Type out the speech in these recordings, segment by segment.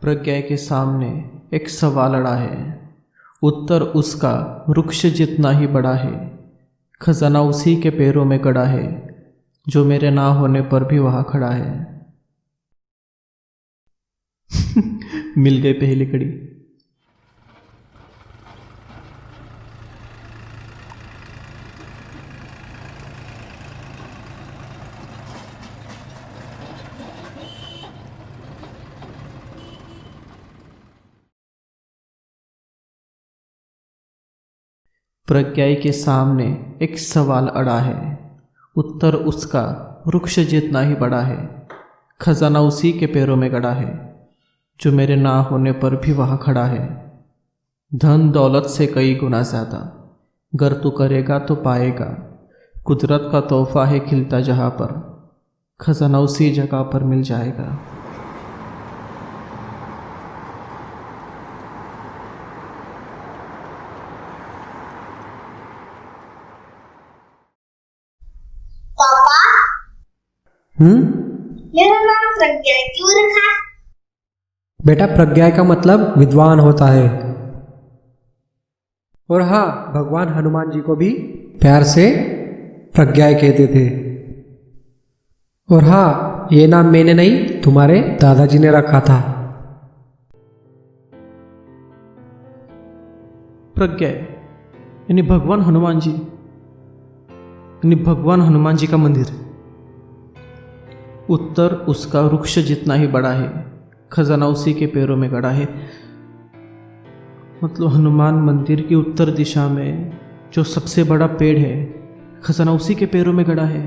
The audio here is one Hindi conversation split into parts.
प्रज्ञा के सामने एक सवाल अड़ा है। उत्तर उसका वृक्ष जितना ही बड़ा है। खजाना उसी के पैरों में गड़ा है, जो मेरे ना होने पर भी वहाँ खड़ा है। मिल गई पहली कड़ी। प्रज्ञा के सामने एक सवाल अड़ा है। उत्तर उसका वृक्ष जितना ही बड़ा है। खजाना उसी के पैरों में गड़ा है, जो मेरे ना होने पर भी वहाँ खड़ा है। धन दौलत से कई गुना ज़्यादा, गर तू करेगा तो पाएगा। कुदरत का तोहफा है खिलता जहाँ पर, खजाना उसी जगह पर मिल जाएगा। पापा, मेरा नाम प्रज्ञा क्यों रखा? बेटा, प्रज्ञा का मतलब विद्वान होता है। और हाँ, भगवान हनुमान जी को भी प्यार से प्रज्ञा कहते थे। और हाँ, ये नाम मैंने नहीं, तुम्हारे दादाजी ने रखा था। प्रज्ञा यानी भगवान हनुमान जी, यानी भगवान हनुमान जी का मंदिर। उत्तर उसका वृक्ष जितना ही बड़ा है, खजाना उसी के पैरों में गड़ा है। मतलब हनुमान मंदिर की उत्तर दिशा में जो सबसे बड़ा पेड़ है, खजाना उसी के पैरों में गड़ा है।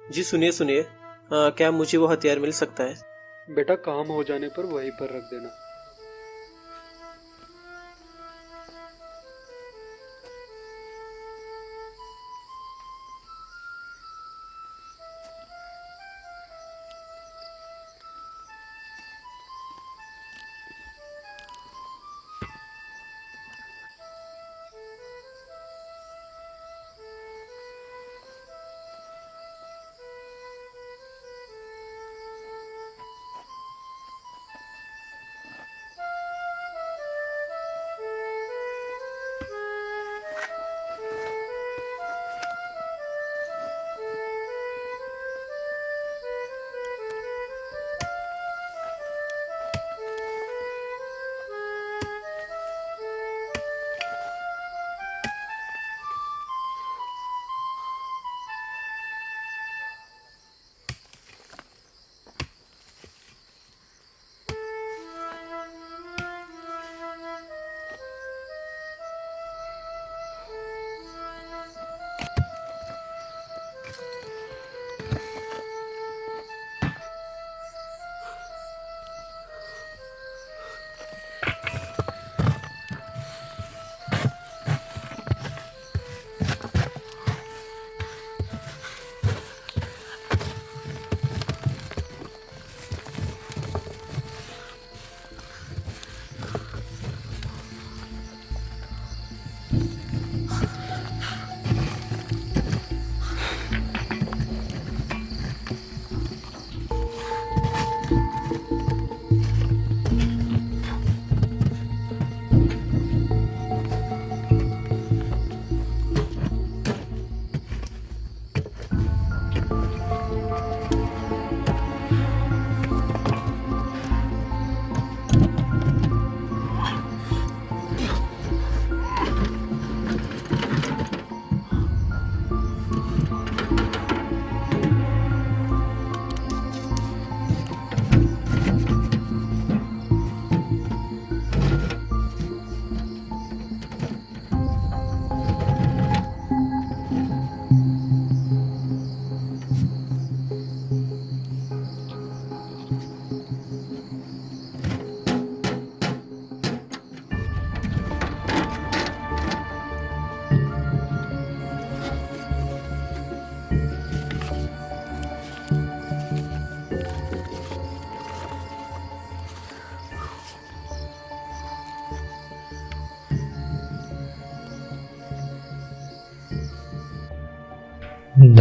जी सुनिए सुनिए, क्या मुझे वो हथियार मिल सकता है? बेटा, काम हो जाने पर वहीं पर रख देना।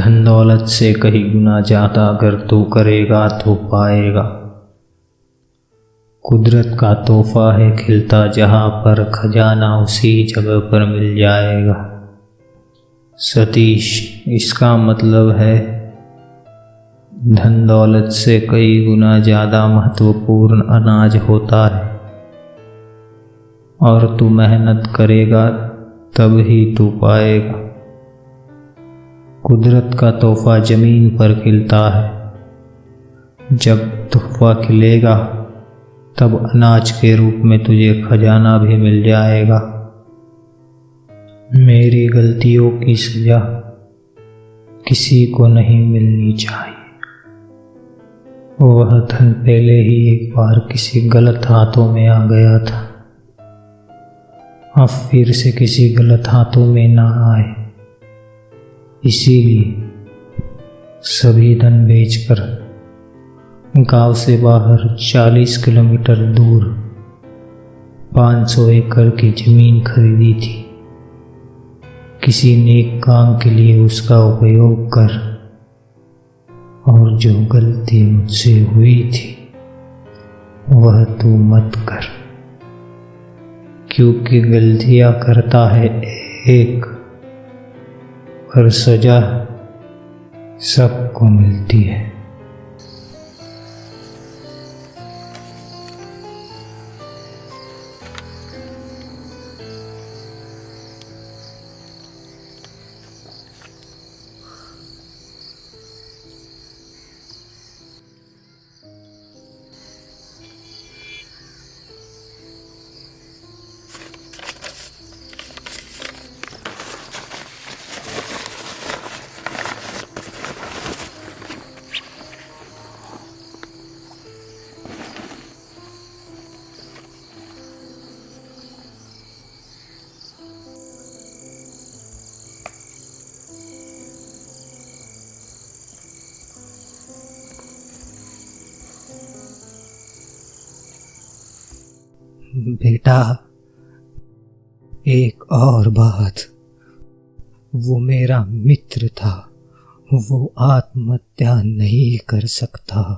धन दौलत से कहीं गुना ज़्यादा अगर तू करेगा तो पाएगा। कुदरत का तोहफा है खिलता जहाँ पर, खजाना उसी जगह पर मिल जाएगा। सतीश, इसका मतलब है धन दौलत से कई गुना ज़्यादा महत्वपूर्ण अनाज होता है, और तू मेहनत करेगा तब ही तू पाएगा। कुदरत का तोहफा ज़मीन पर खिलता है, जब तोहफा खिलेगा तब अनाज के रूप में तुझे खजाना भी मिल जाएगा। मेरी गलतियों की सजा किसी को नहीं मिलनी चाहिए। वह धन पहले ही एक बार किसी गलत हाथों में आ गया था, अब फिर से किसी गलत हाथों में ना आए। इसीलिए सभी धन बेचकर गांव से बाहर 40 किलोमीटर दूर 500 एकड़ की जमीन खरीदी थी। किसी नेक काम के लिए उसका उपयोग कर, और जो गलती मुझसे हुई थी वह तू मत कर, क्योंकि गलतियां करता है एक, पर सजा सबको मिलती है। बेटा, एक और बात, वो मेरा मित्र था, वो आत्महत्या नहीं कर सकता।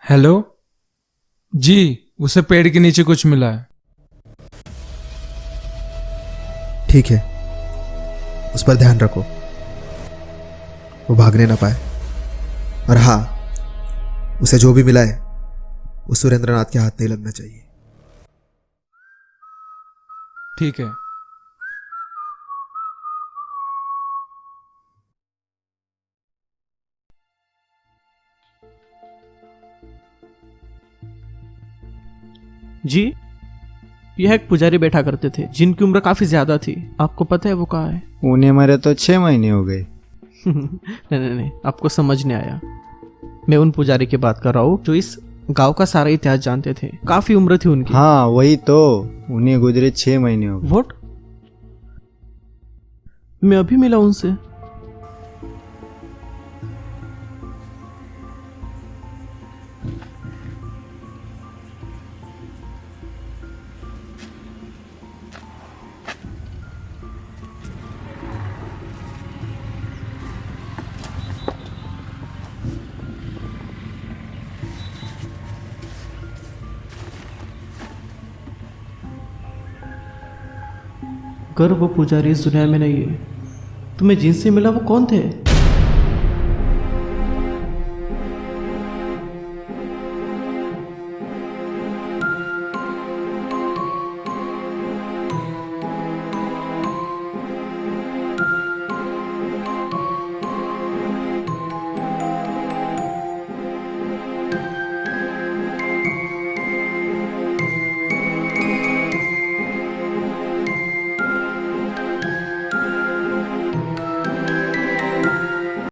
हेलो जी, उसे पेड़ के नीचे कुछ मिला है। ठीक है, उस पर ध्यान रखो, वो भागने ना पाए। और हाँ, उसे जो भी मिला है वो सुरेंद्रनाथ के हाथ नहीं लगना चाहिए। ठीक है। जी, यह एक पुजारी बैठा करते थे जिनकी उम्र काफी ज्यादा थी। आपको पता है वो कहाँ है? उन्हें मरे तो 6 महीने हो गए। नहीं, आपको समझ नहीं आया। मैं उन पुजारी की बात कर रहा हूँ जो इस गांव का सारा इतिहास जानते थे। काफी उम्र थी उनकी। हाँ वही तो, उन्हें गुजरे 6 महीने हो गए। वोट मैं अभी मिला उनसे। अगर वो पुजारी इस दुनिया में नहीं है, तुम्हें जिनसे मिला वो कौन थे?